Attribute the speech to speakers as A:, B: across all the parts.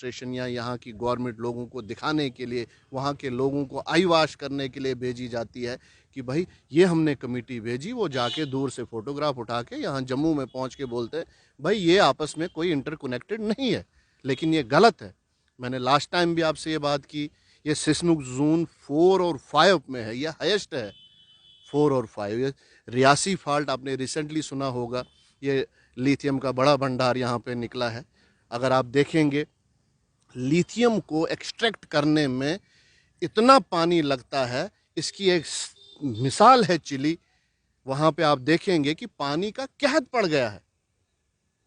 A: Administration या यहाँ की गवर्नमेंट लोगों को दिखाने के लिए, वहाँ के लोगों को आई वाश करने के लिए भेजी जाती है कि भाई ये हमने कमेटी भेजी, वो जाके दूर से फ़ोटोग्राफ उठा के यहाँ जम्मू में पहुँच के बोलते हैं भाई ये आपस में कोई इंटरकनेक्टेड नहीं है। लेकिन ये गलत है। मैंने लास्ट टाइम भी आपसे ये बात की, ये सिस्मिक जोन 4 और 5 में है, ये हाईएस्ट है 4 और 5। ये रियासी फॉल्ट आपने रिसेंटली सुना होगा, ये लिथियम का बड़ा भंडार यहाँ पे निकला है। अगर आप देखेंगे लिथियम को एक्सट्रैक्ट करने में इतना पानी लगता है, इसकी एक मिसाल है चिली। वहाँ पे आप देखेंगे कि पानी का कहत पड़ गया है,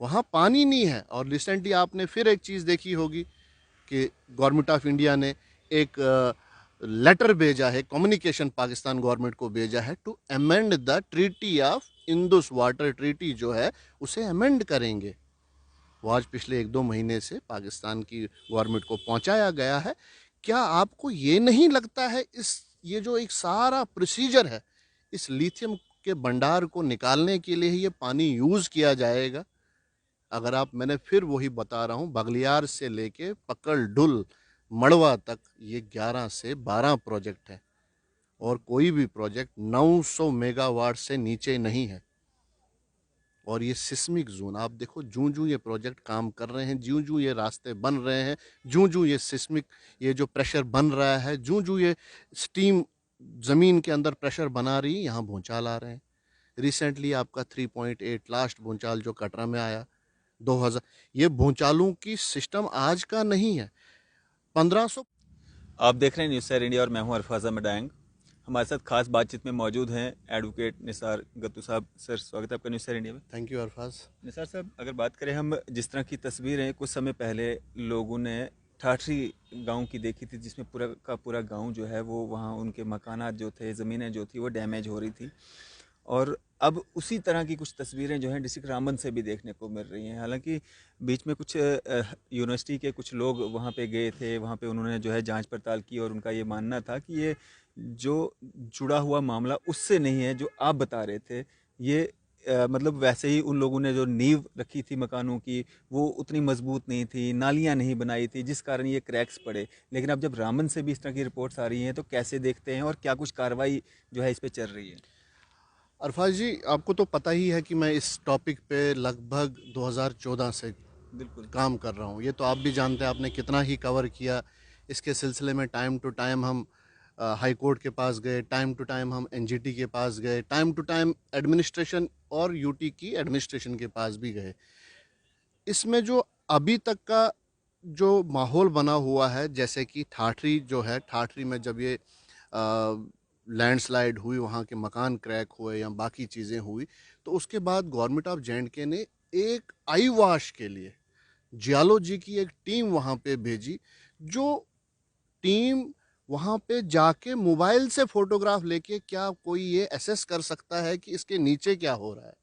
A: वहाँ पानी नहीं है। और रिसेंटली आपने फिर एक चीज़ देखी होगी कि गवर्नमेंट ऑफ इंडिया ने एक लेटर भेजा है, कम्युनिकेशन पाकिस्तान गवर्नमेंट को भेजा है to amend the treaty of Indus water treaty जो है उसे अमेंड करेंगे। वो आज पिछले 1-2 महीने से पाकिस्तान की गवर्नमेंट को पहुंचाया गया है। क्या आपको ये नहीं लगता है ये जो एक सारा प्रोसीजर है, इस लिथियम के भंडार को निकालने के लिए ये पानी यूज़ किया जाएगा? अगर आप, मैंने फिर वही बता रहा हूँ, बगलियार से लेके पकड़ डुल मड़वा तक ये 11 से 12 प्रोजेक्ट हैं और कोई भी प्रोजेक्ट 900 मेगावाट से नीचे नहीं है। और ये सिस्मिक जोन आप देखो, जूं जूं ये प्रोजेक्ट काम कर रहे हैं, जूं जूं ये रास्ते बन रहे हैं, जूं जूं ये सिस्मिक ये जो प्रेशर बन रहा है, जूं जूं ये स्टीम ज़मीन के अंदर प्रेशर बना रही है, यहाँ भूचाल आ रहे हैं। रिसेंटली आपका 3.8 लास्ट भूचाल जो कटरा में आया 2000, ये भूचालों की सिस्टम आज का नहीं है। 1500।
B: आप देख रहे हैं न्यूज़ सैर इंडिया और मैं हूं अरफाज अहमद डांग। हमारे साथ खास बातचीत में मौजूद हैं एडवोकेट निसार गत्तू साहब। सर, स्वागत है आपका न्यूज़ सैर इंडिया में।
A: Thank you Arfaz.
B: निसार साहब, अगर बात करें हम, जिस तरह की तस्वीरें कुछ समय पहले लोगों ने ठाठरी गांव की देखी थी, जिसमें पूरा का पूरा गांव जो है वो, वहाँ उनके मकानात जो थे, ज़मीनें जो थी वो डैमेज हो रही थी, और अब उसी तरह की कुछ तस्वीरें जो हैं डिस्ट्रिक्ट रामबन से भी देखने को मिल रही हैं। हालांकि बीच में कुछ यूनिवर्सिटी के कुछ लोग वहाँ पे गए थे, वहाँ पे उन्होंने जो है जांच पड़ताल की और उनका ये मानना था कि ये जो जुड़ा हुआ मामला उससे नहीं है जो आप बता रहे थे। ये मतलब वैसे ही उन लोगों ने जो नींव रखी थी मकानों की वो उतनी मजबूत नहीं थी, नालियाँ नहीं बनाई थी, जिस कारण ये क्रैक्स पड़े। लेकिन अब जब रामबन से भी इस तरह की रिपोर्ट्स आ रही हैं तो कैसे देखते हैं और क्या कुछ कार्रवाई जो है इस पर चल रही है?
A: अरफाज जी, आपको तो पता ही है कि मैं इस टॉपिक पे लगभग 2014 से
B: बिल्कुल
A: काम कर रहा हूँ। ये तो आप भी जानते हैं, आपने कितना ही कवर किया इसके सिलसिले में। टाइम टू टाइम हम हाई कोर्ट के पास गए, टाइम टू टाइम हम एनजीटी के पास गए, टाइम टू टाइम एडमिनिस्ट्रेशन और यूटी की एडमिनिस्ट्रेशन के पास भी गए। इसमें जो अभी तक का जो माहौल बना हुआ है, जैसे कि ठाठरी जो है, ठाठरी में जब ये लैंडस्लाइड हुई, वहाँ के मकान क्रैक हुए या बाकी चीज़ें हुई, तो उसके बाद गवर्नमेंट ऑफ जे ने एक आई वाश के लिए जियोलॉजी की एक टीम वहाँ पे भेजी। जो टीम वहाँ पे जाके मोबाइल से फोटोग्राफ लेके, क्या कोई ये असेस कर सकता है कि इसके नीचे क्या हो रहा है?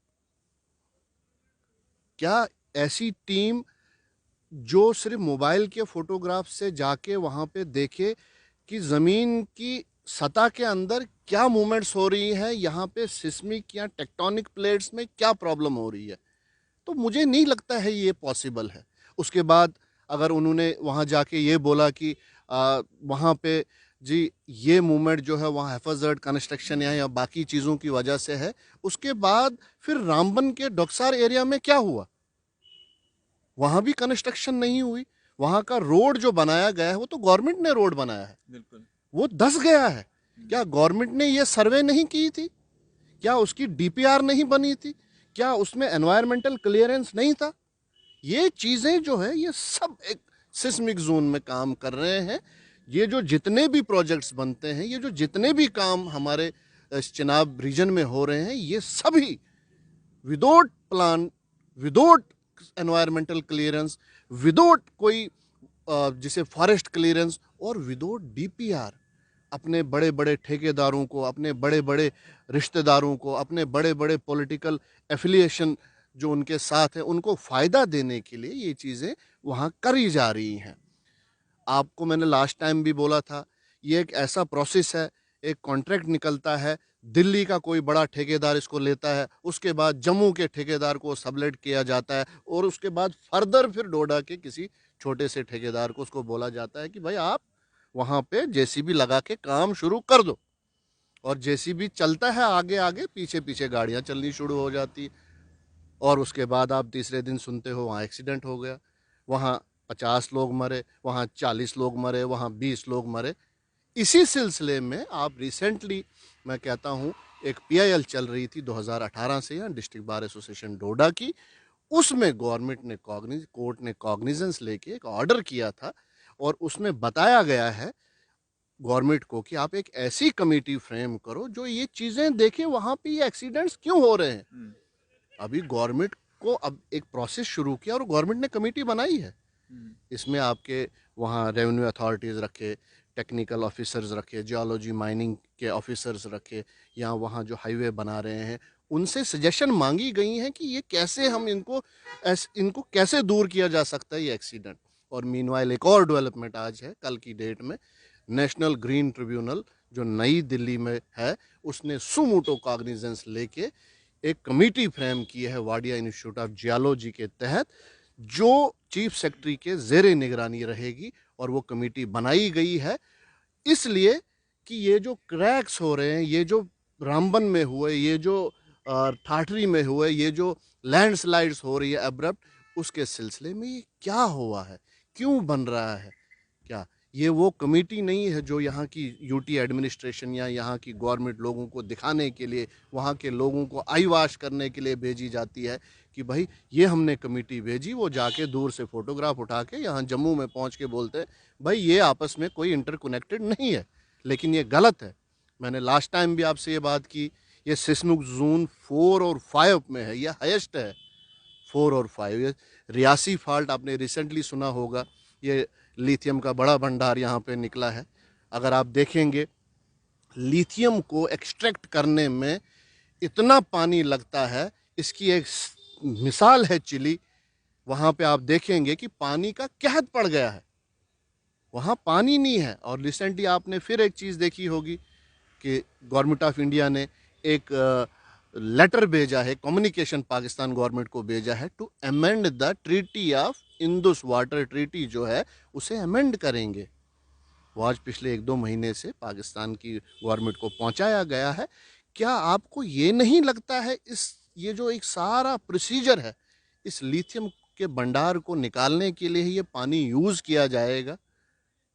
A: क्या ऐसी टीम जो सिर्फ मोबाइल के फोटोग्राफ से जाके वहाँ पे देखे कि ज़मीन की सतह के अंदर क्या मूवमेंट्स हो रही है, यहाँ पे सिस्मिक या टेक्टोनिक प्लेट्स में क्या प्रॉब्लम हो रही है? तो मुझे नहीं लगता है ये पॉसिबल है। उसके बाद अगर उन्होंने वहाँ जाके ये बोला कि वहाँ पे जी ये मूवमेंट जो है वहाँ हेफाजत कंस्ट्रक्शन या बाकी चीज़ों की वजह से है, उसके बाद फिर रामबन के डोकसार एरिया में क्या हुआ? वहाँ भी कंस्ट्रक्शन नहीं हुई। वहाँ का रोड जो बनाया गया है वो तो गवर्नमेंट ने रोड बनाया है,
B: बिल्कुल
A: वो धंस गया है। क्या गवर्नमेंट ने ये सर्वे नहीं की थी? क्या उसकी डीपीआर नहीं बनी थी? क्या उसमें एनवायरमेंटल क्लियरेंस नहीं था? ये चीज़ें जो है ये सब एक सिस्मिक जोन में काम कर रहे हैं। ये जो जितने भी प्रोजेक्ट्स बनते हैं, ये जो जितने भी काम हमारे चिनाब रीजन में हो रहे हैं, ये सभी without plan, without environmental clearance, without कोई जिसे फॉरेस्ट क्लियरेंस और विदाउट डीपीआर, अपने बड़े बड़े ठेकेदारों को, अपने बड़े बड़े रिश्तेदारों को, अपने बड़े बड़े पॉलिटिकल एफिलिएशन जो उनके साथ है, उनको फ़ायदा देने के लिए ये चीज़ें वहाँ करी जा रही हैं। आपको मैंने लास्ट टाइम भी बोला था, ये एक ऐसा प्रोसेस है, एक कॉन्ट्रैक्ट निकलता है, दिल्ली का कोई बड़ा ठेकेदार इसको लेता है, उसके बाद जम्मू के ठेकेदार को सबलेट किया जाता है और उसके बाद फर्दर फिर डोडा के किसी छोटे से ठेकेदार को उसको बोला जाता है कि भाई आप वहाँ पे जेसीबी लगा के काम शुरू कर दो, और जेसीबी चलता है आगे आगे, पीछे पीछे गाड़ियाँ चलनी शुरू हो जाती, और उसके बाद आप तीसरे दिन सुनते हो वहाँ एक्सीडेंट हो गया, वहाँ 50 लोग मरे, वहाँ 40 लोग मरे, वहाँ 20 लोग मरे। इसी सिलसिले में आप रिसेंटली, मैं कहता हूँ, एक पीआईएल चल रही थी 2018 से, यहाँ डिस्ट्रिक्ट बार एसोसिएशन डोडा की, उसमें गवर्नमेंट ने कोर्ट ने कॉग्निजेंस लेके एक ऑर्डर किया था, और उसमें बताया गया है गवर्नमेंट को कि आप एक ऐसी कमेटी फ्रेम करो जो ये चीज़ें देखे वहाँ पे ये एक्सीडेंट्स क्यों हो रहे हैं। अभी गवर्नमेंट को अब एक प्रोसेस शुरू किया और गवर्नमेंट ने कमेटी बनाई है। इसमें आपके वहाँ रेवेन्यू अथॉरिटीज़ रखे, टेक्निकल ऑफिसर्स रखे, जियोलॉजी माइनिंग के ऑफिसर्स रखे, या वहाँ जो हाईवे बना रहे हैं उनसे सजेशन मांगी गई हैं कि ये कैसे हम इनको कैसे दूर किया जा सकता है ये एक्सीडेंट। और मीनवाइल एक और डेवलपमेंट आज है, कल की डेट में नेशनल ग्रीन ट्रिब्यूनल जो नई दिल्ली में है, उसने सुमोटो कॉग्निजेंस लेके एक कमेटी फ्रेम की है वाडिया इंस्टीट्यूट ऑफ जियोलॉजी के तहत, जो चीफ सेक्रेटरी के ज़ेरे निगरानी रहेगी, और वो कमेटी बनाई गई है इसलिए कि ये जो क्रैक्स हो रहे हैं, ये जो रामबन में हुए, ये जो ठाठरी में हुए, ये जो लैंडस्लाइड्स हो रही है अब्रप्ट, उसके सिलसिले में ये क्या हुआ है, क्यों बन रहा है, क्या ये वो कमेटी नहीं है जो यहाँ की यूटी एडमिनिस्ट्रेशन या यहाँ की गवर्नमेंट लोगों को दिखाने के लिए, वहाँ के लोगों को आई वाश करने के लिए भेजी जाती है कि भाई ये हमने कमेटी भेजी, वो जाके दूर से फोटोग्राफ उठा के यहाँ जम्मू में पहुँच के बोलते हैं भाई ये आपस में कोई इंटरकनेक्टेड नहीं है। लेकिन ये गलत है। मैंने लास्ट टाइम भी आपसे ये बात की, ये सिस्मिक जोन 4 और 5 में है, ये हाईएस्ट है 4 और 5। ये रियासी फॉल्ट आपने रिसेंटली सुना होगा, ये लिथियम का बड़ा भंडार यहाँ पे निकला है। अगर आप देखेंगे लिथियम को एक्सट्रैक्ट करने में इतना पानी लगता है, इसकी एक मिसाल है चिली। वहाँ पे आप देखेंगे कि पानी का कहत पड़ गया है, वहाँ पानी नहीं है। और रिसेंटली आपने फिर एक चीज़ देखी होगी कि गवर्नमेंट ऑफ इंडिया ने एक लेटर भेजा है, कम्युनिकेशन पाकिस्तान गवर्नमेंट को भेजा है to amend the treaty of Indus water treaty जो है उसे अमेंड करेंगे। वो आज पिछले 1-2 महीने से पाकिस्तान की गवर्नमेंट को पहुंचाया गया है। क्या आपको ये नहीं लगता है ये जो एक सारा प्रोसीजर है, इस लिथियम के भंडार को निकालने के लिए ये पानी यूज़ किया जाएगा?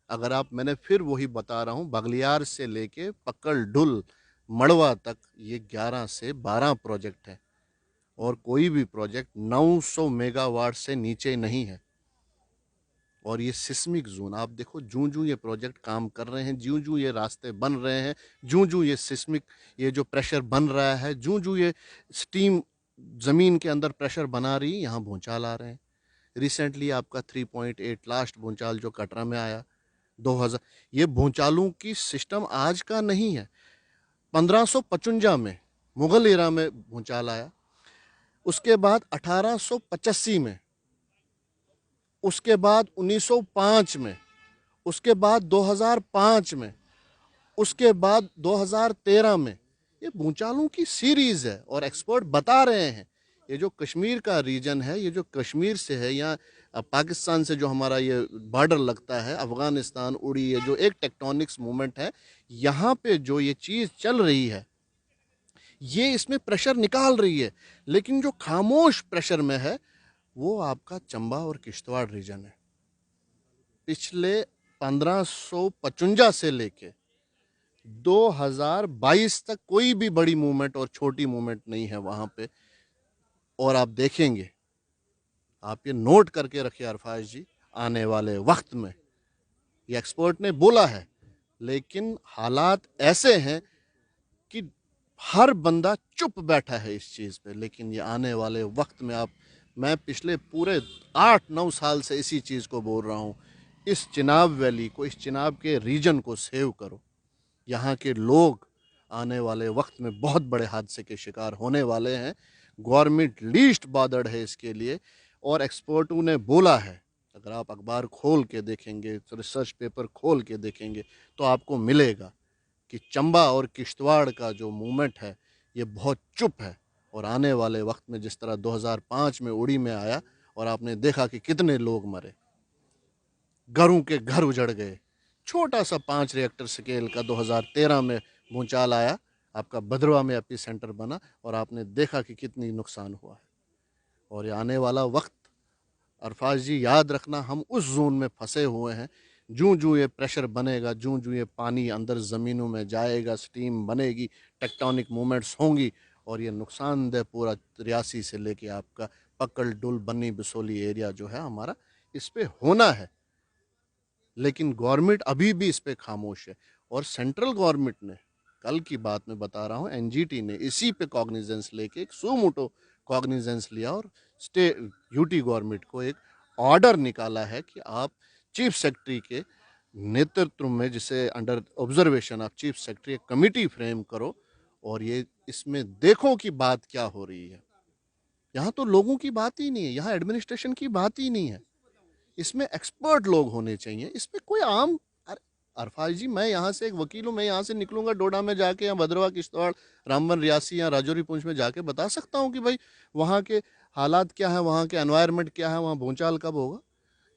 A: अगर आप, मैंने फिर वही बता रहा हूँ, बगलियार से लेके पक्कड़ डुल मड़वा तक ये 11 से 12 प्रोजेक्ट है, और कोई भी प्रोजेक्ट 900 मेगावाट से नीचे नहीं है। और ये सिस्मिक जोन आप देखो, जूं जूं ये प्रोजेक्ट काम कर रहे हैं, जूं जूं ये रास्ते बन रहे हैं, जूं जूं ये सिस्मिक, ये जो प्रेशर बन रहा है, जूं जूं ये स्टीम ज़मीन के अंदर प्रेशर बना रही, यहाँ भूचाल आ रहे हैं। रिसेंटली आपका 3.8 लास्ट भूचाल जो कटरा में आया 2000, ये भूचालों की सिस्टम आज का नहीं है। 1555 में मुग़ल एरा में भूचाल आया, उसके बाद 1885 में, उसके बाद 1905 में, उसके बाद 2005 में, उसके बाद 2013 में। ये भूचालों की सीरीज़ है, और एक्सपर्ट बता रहे हैं ये जो कश्मीर का रीजन है, ये जो कश्मीर से है, या पाकिस्तान से जो हमारा ये बॉर्डर लगता है, अफ़गानिस्तान उड़ी, ये जो एक टेक्टोनिक्स मूवमेंट है, यहाँ पे जो ये चीज़ चल रही है, ये इसमें प्रेशर निकाल रही है। लेकिन जो खामोश प्रेशर में है वो आपका चंबा और किश्तवाड़ रीजन है। पिछले 1555 से लेके 2022 तक कोई भी बड़ी मूवमेंट और छोटी मूवमेंट नहीं है वहाँ पे। और आप देखेंगे, आप ये नोट करके रखिए अरफाज जी, आने वाले वक्त में, ये एक्सपर्ट ने बोला है, लेकिन हालात ऐसे हैं कि हर बंदा चुप बैठा है इस चीज़ पे। लेकिन ये आने वाले वक्त में मैं पिछले पूरे 8-9 साल से इसी चीज़ को बोल रहा हूँ, इस चिनाब वैली को, इस चिनाब के रीजन को सेव करो। यहाँ के लोग आने वाले वक्त में बहुत बड़े हादसे के शिकार होने वाले हैं। गवर्नमेंट लीस्ट बॉदर्ड है इसके लिए, और एक्सपर्टों ने बोला है, अगर आप अखबार खोल के देखेंगे, रिसर्च पेपर खोल के देखेंगे, तो आपको मिलेगा कि चंबा और किश्तवाड़ का जो मूवमेंट है ये बहुत चुप है। और आने वाले वक्त में जिस तरह 2005 में उड़ी में आया और आपने देखा कि कितने लोग मरे, घरों के घर उजड़ गए। छोटा सा 5 रिएक्टर स्केल का 2013 में भूचाल आया, आपका भद्रवा में एपी सेंटर बना और आपने देखा कि कितनी नुकसान हुआ है। और ये आने वाला वक्त, अरफाज जी याद रखना, हम उस जोन में फंसे हुए हैं। जूं जूं ये प्रेशर बनेगा, जूं जूं ये पानी अंदर ज़मीनों में जाएगा, स्टीम बनेगी, टेक्टोनिक मूवमेंट्स होंगी और ये नुकसानदेह पूरा रियासी से लेके आपका पक्कल डुल बन्नी बिसोली एरिया जो है हमारा, इस पे होना है। लेकिन गवर्नमेंट अभी भी इस पे खामोश है। और सेंट्रल गवर्नमेंट ने, कल की बात मैं बता रहा हूँ, एनजीटी ने इसी पे कॉग्निजेंस लेके एक सुमोटो कॉग्निजेंस लिया और स्टेट यूटी गवर्नमेंट को एक ऑर्डर निकाला है कि आप चीफ सेक्रेटरी के नेतृत्व में, जिसे under observation of chief secretary, एक कमिटी फ्रेम करो और ये इसमें देखो कि बात क्या हो रही है। यहाँ तो लोगों की बात ही नहीं है, यहाँ एडमिनिस्ट्रेशन की बात ही नहीं है, इसमें एक्सपर्ट लोग होने चाहिए। इसमें कोई आम, अरफाज जी, मैं यहाँ से एक वकील हूँ, मैं यहाँ से निकलूंगा डोडा में जाके या भद्रवा किश्तवाड़ रामबन रियासी या राजौरी पुंछ में जाके बता सकता हूँ कि भाई वहाँ के हालात क्या है, वहाँ के एनवायरनमेंट क्या है, वहाँ भूचाल कब होगा।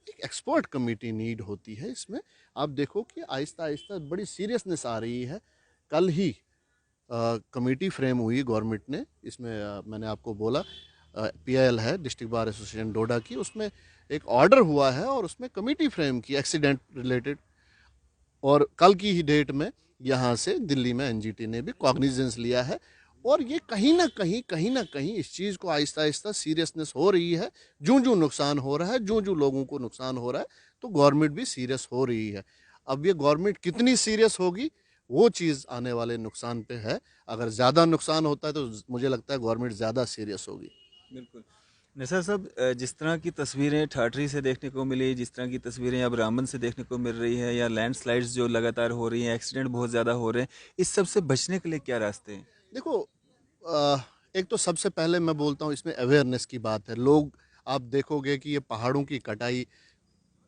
A: एक एक्सपर्ट कमेटी नीड होती है इसमें। आप देखो कि आहिस्ता आहिस्ता बड़ी सीरियसनेस आ रही है। कल ही कमेटी फ्रेम हुई गवर्नमेंट ने, इसमें मैंने आपको बोला पीआईएल है, डिस्ट्रिक्ट बार एसोसिएशन डोडा की, उसमें एक ऑर्डर हुआ है और उसमें कमेटी फ्रेम की एक्सीडेंट रिलेटेड। और कल की ही डेट में यहाँ से दिल्ली में एनजीटी ने भी कॉग्निजेंस लिया है और ये कहीं ना कहीं इस चीज़ को आहिस्ता आहिस्ता सीरियसनेस हो रही है। जूं जूं नुकसान हो रहा है, जूं जूं लोगों को नुकसान हो रहा है, तो गवर्नमेंट भी सीरियस हो रही है। अब ये गवर्नमेंट कितनी सीरियस होगी, वो चीज़ आने वाले नुकसान पे है। अगर ज़्यादा नुकसान होता है तो मुझे लगता है गवर्नमेंट ज़्यादा सीरियस होगी।
B: बिल्कुल। निसार साहब, जिस तरह की तस्वीरें ठाठरी से देखने को मिली, जिस तरह की तस्वीरें अब रामबन से देखने को मिल रही है, या लैंडस्लाइड्स जो लगातार हो रही हैं, एक्सीडेंट बहुत ज़्यादा हो रहे हैं, इस सब से बचने के लिए क्या रास्ते हैं?
A: देखो, एक तो सबसे पहले मैं बोलता हूँ इसमें अवेयरनेस की बात है। लोग, आप देखोगे कि ये पहाड़ों की कटाई,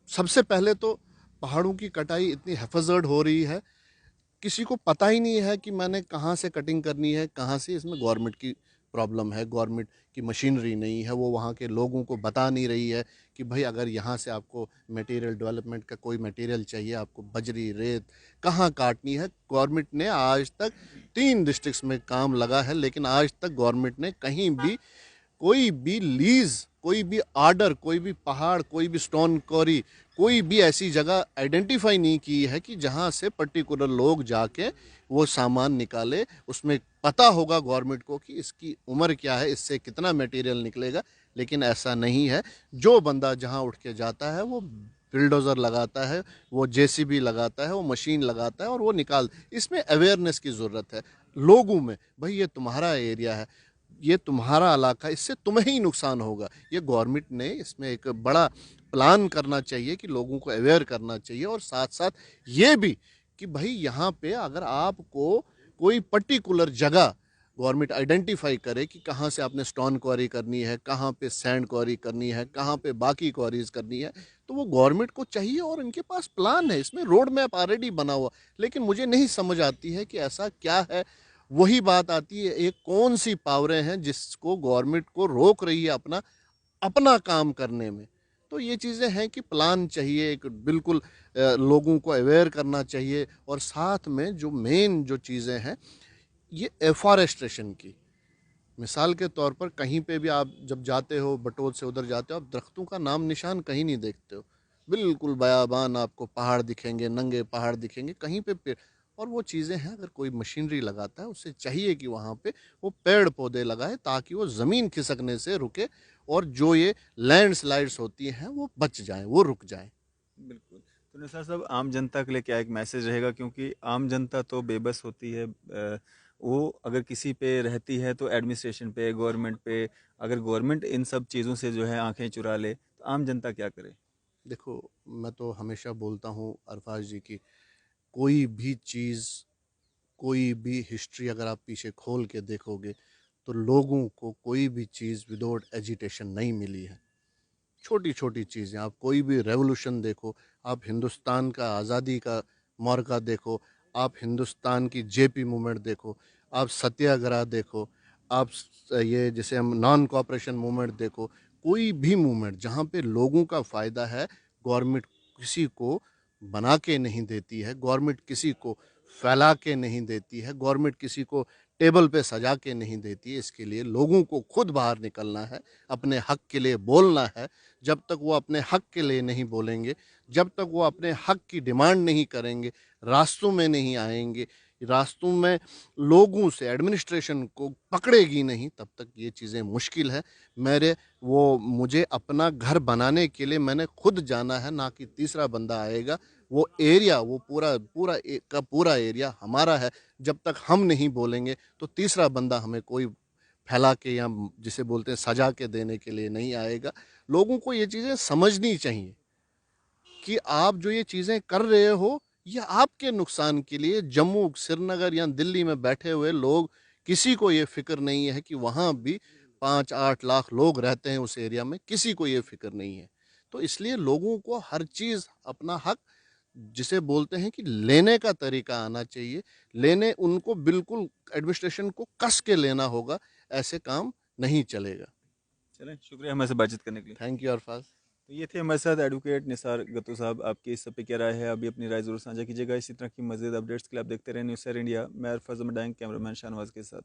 A: सबसे पहले तो पहाड़ों की कटाई इतनी हैफजर्ड हो रही है, किसी को पता ही नहीं है कि मैंने कहाँ से कटिंग करनी है, कहाँ से। इसमें गवर्नमेंट की प्रॉब्लम है, गवर्नमेंट की मशीनरी नहीं है, वो वहाँ के लोगों को बता नहीं रही है कि भाई अगर यहाँ से आपको मटेरियल डेवलपमेंट का कोई मटेरियल चाहिए, आपको बजरी रेत कहाँ काटनी है। गवर्नमेंट ने आज तक 3 डिस्ट्रिक्ट्स में काम लगा है, लेकिन आज तक गवर्नमेंट ने कहीं भी कोई भी लीज, कोई भी आर्डर, कोई भी पहाड़, कोई भी स्टोन क्वारी, कोई भी ऐसी जगह आइडेंटिफाई नहीं की है कि जहां से पर्टिकुलर लोग जाके वो सामान निकाले। उसमें पता होगा गवर्नमेंट को कि इसकी उम्र क्या है, इससे कितना मटेरियल निकलेगा, लेकिन ऐसा नहीं है। जो बंदा जहां उठ के जाता है वो बिल्डोज़र लगाता है, वो जेसीबी लगाता है, वो मशीन लगाता है और वो निकाल। इसमें अवेयरनेस की ज़रूरत है लोगों में। भाई ये तुम्हारा एरिया है, ये तुम्हारा इलाका, इससे तुम्हें ही नुकसान होगा। ये गवर्नमेंट ने इसमें एक बड़ा प्लान करना चाहिए कि लोगों को अवेयर करना चाहिए। और साथ साथ ये भी कि भाई यहाँ पे अगर आपको कोई पर्टिकुलर जगह गवर्नमेंट आइडेंटिफाई करे कि कहाँ से आपने स्टोन क्वारी करनी है, कहाँ पे सैंड क्वारी करनी है, कहाँ पे बाकी क्वारीज करनी है, तो वो गवर्नमेंट को चाहिए और इनके पास प्लान है, इसमें रोड मैप ऑलरेडी बना हुआ। लेकिन मुझे नहीं समझ आती है कि ऐसा क्या है। वही बात आती है, एक कौन सी पावरें हैं जिसको गवर्नमेंट को रोक रही है अपना अपना काम करने में। तो ये चीज़ें हैं कि प्लान चाहिए, एक बिल्कुल लोगों को अवेयर करना चाहिए। और साथ में जो मेन जो चीज़ें हैं, ये एफॉरेस्ट्रेशन की। मिसाल के तौर पर कहीं पे भी आप जब जाते हो, बटोत से उधर जाते हो, आप दरख्तों का नाम निशान कहीं नहीं देखते हो। बिल्कुल बयाबान आपको पहाड़ दिखेंगे, नंगे पहाड़ दिखेंगे, कहीं पे पेड़। और वो चीज़ें हैं, अगर कोई मशीनरी लगाता है उसे चाहिए कि वहाँ पे वो पेड़ पौधे लगाए ताकि वो ज़मीन खिसकने से रुके और जो ये लैंडस्लाइड्स होती हैं वो बच जाएं, वो रुक जाएं।
B: बिल्कुल। तो निसार साहब, आम जनता के लिए क्या एक मैसेज रहेगा, क्योंकि आम जनता तो बेबस होती है, वो अगर किसी पे रहती है तो एडमिनिस्ट्रेशन पे, गवर्नमेंट पे। अगर गवर्नमेंट इन सब चीज़ों से जो है आंखें चुरा ले, तो आम जनता क्या करे?
A: देखो, मैं तो हमेशा बोलता हूँ अरफाज जी की, कोई भी चीज़, कोई भी हिस्ट्री अगर आप पीछे खोल के देखोगे तो लोगों को कोई भी चीज़ विदाउट एजिटेशन नहीं मिली है। छोटी छोटी चीज़ें, आप कोई भी रेवोल्यूशन देखो, आप हिंदुस्तान का आज़ादी का मौरका देखो, आप हिंदुस्तान की जेपी मूवमेंट देखो, आप सत्याग्रह देखो, आप ये जैसे हम नॉन कॉपरेशन मूवमेंट देखो, कोई भी मूवमेंट जहाँ पे लोगों का फ़ायदा है, गवर्नमेंट किसी को बना के नहीं देती है, गवर्नमेंट किसी को फैला के नहीं देती है, गवर्नमेंट किसी को टेबल पे सजा के नहीं देती है। इसके लिए लोगों को खुद बाहर निकलना है, अपने हक के लिए बोलना है। जब तक वो अपने हक के लिए नहीं बोलेंगे, जब तक वो अपने हक की डिमांड नहीं करेंगे, रास्तों में नहीं आएंगे, रास्तों में लोगों से एडमिनिस्ट्रेशन को पकड़ेगी नहीं, तब तक ये चीज़ें मुश्किल है। मुझे अपना घर बनाने के लिए मैंने खुद जाना है, ना कि तीसरा बंदा आएगा। वो एरिया, वो पूरा एरिया हमारा है। जब तक हम नहीं बोलेंगे तो तीसरा बंदा हमें कोई फैला के या जिसे बोलते हैं सजा के देने के लिए नहीं आएगा। लोगों को ये चीज़ें समझनी चाहिए कि आप जो ये चीज़ें कर रहे हो, ये आपके नुकसान के लिए। जम्मू, श्रीनगर या दिल्ली में बैठे हुए लोग, किसी को ये फ़िक्र नहीं है कि वहाँ भी 5-8 लाख लोग रहते हैं उस एरिया में, किसी को ये फ़िक्र नहीं है। तो इसलिए लोगों को हर चीज़, अपना हक जिसे बोलते हैं कि लेने का तरीका आना चाहिए। लेने उनको बिल्कुल एडमिनिस्ट्रेशन को कस के लेना होगा, ऐसे काम नहीं चलेगा।
B: चलें, शुक्रिया हमारे से बातचीत करने के लिए।
A: Thank you Arfaz.
B: तो ये थे हमारे साथ एडवोकेट निसार गत्तू साहब। आपकी इस सब पे क्या राय है? अभी अपनी राय ज़रूर साझा कीजिएगा। इसी तरह की मज़ीद अपडेट्स के लिए आप देखते रहें न्यूज़ सर इंडिया। मैं अरफाज अहमद, कैमरामैन शाहनवाज के साथ।